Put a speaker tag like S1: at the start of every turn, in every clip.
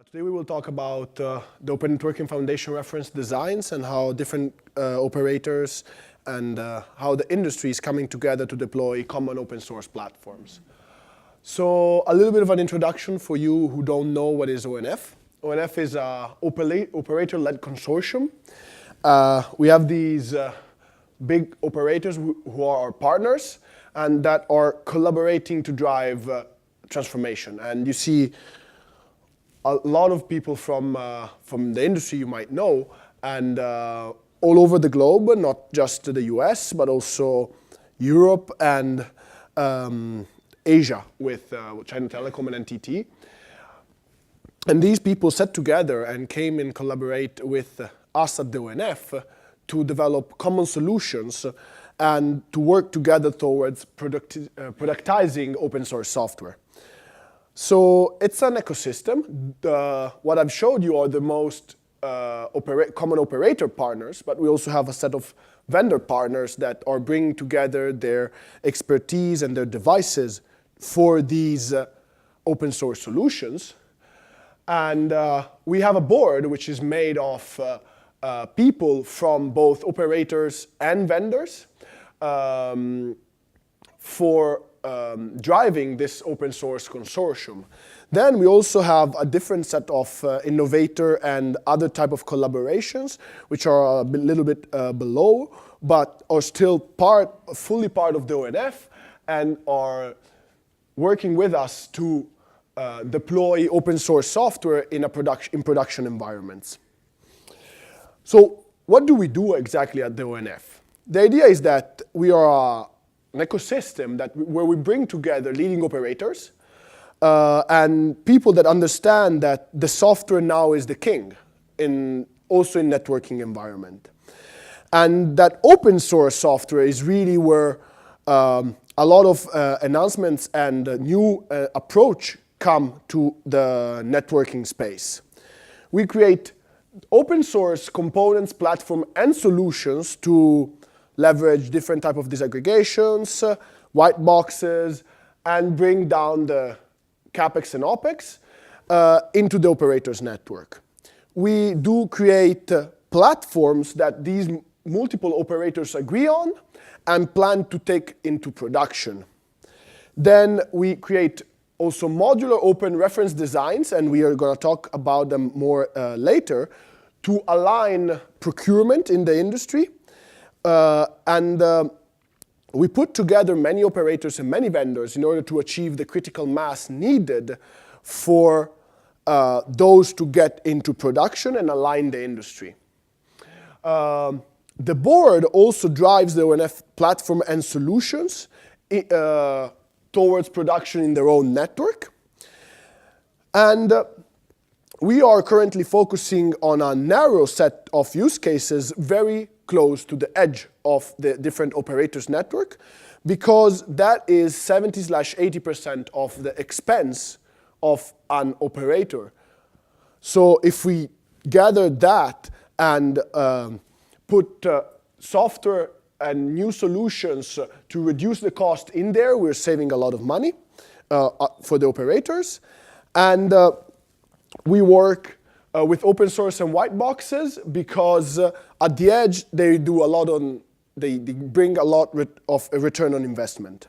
S1: Today we will talk about the Open Networking Foundation reference designs and how different operators and how the industry is coming together to deploy common open source platforms. So a little bit of an introduction for you who don't know what is ONF. ONF is an operator-led consortium. We have these big operators who are our partners and that are collaborating to drive transformation. And you see a lot of people from the industry you might know, and all over the globe, not just the US, but also Europe and Asia with China Telecom and NTT. And these people sat together and came and collaborate with us at the ONF to develop common solutions and to work together towards productizing open source software. So it's an ecosystem. What I've showed you are the most common operator partners, but we also have a set of vendor partners that are bringing together their expertise and their devices for these open source solutions. And we have a board which is made of people from both operators and vendors for driving this open source consortium. Then we also have a different set of innovator and other type of collaborations, which are a little bit below, but are still fully part of the ONF and are working with us to deploy open source software in production environments. So what do we do exactly at the ONF? The idea is that we are an ecosystem where we bring together leading operators and people that understand that the software now is the king, also in networking environment. And that open source software is really where a lot of announcements and new approach come to the networking space. We create open source components, platform, and solutions to leverage different type of disaggregations, white boxes, and bring down the CapEx and OpEx into the operator's network. We do create platforms that these multiple operators agree on and plan to take into production. Then we create also modular open reference designs, and we are going to talk about them more later, to align procurement in the industry. We put together many operators and many vendors in order to achieve the critical mass needed for those to get into production and align the industry. The board also drives the ONF platform and solutions towards production in their own network. And we are currently focusing on a narrow set of use cases very close to the edge of the different operators' network, because that is 70–80% of the expense of an operator. So if we gather that and put software and new solutions to reduce the cost in there, we're saving a lot of money for the operators. And we work with open source and white boxes because at the edge they do a lot they bring a lot of a return on investment.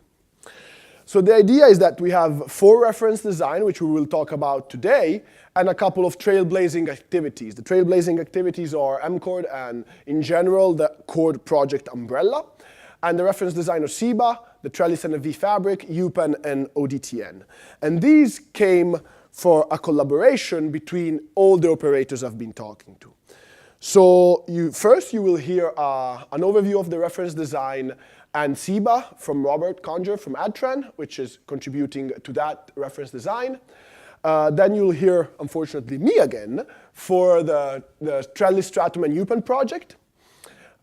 S1: So the idea is that we have 4 reference design, which we will talk about today, and a couple of trailblazing activities. The trailblazing activities are MCORD and in general the CORD project umbrella, and the reference design are SIBA, the Trellis and the vFabric, UPen, and ODTN. And these came for a collaboration between all the operators I've been talking to. So first you will hear an overview of the reference design and SIBA from Robert Conger from Adtran, which is contributing to that reference design. Then you'll hear, unfortunately, me again for the Trellis, Stratum, and UPen project.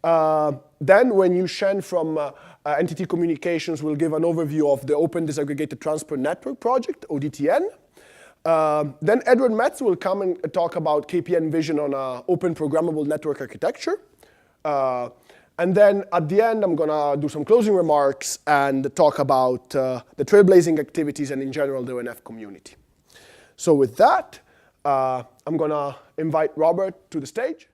S1: Then when Yu Shen from NTT Communications will give an overview of the Open Disaggregated Transport Network project, ODTN. Then Edward Metz will come and talk about KPN vision on an open programmable network architecture. And then at the end, I'm going to do some closing remarks and talk about the trailblazing activities and in general the ONF community. So with that, I'm going to invite Robert to the stage.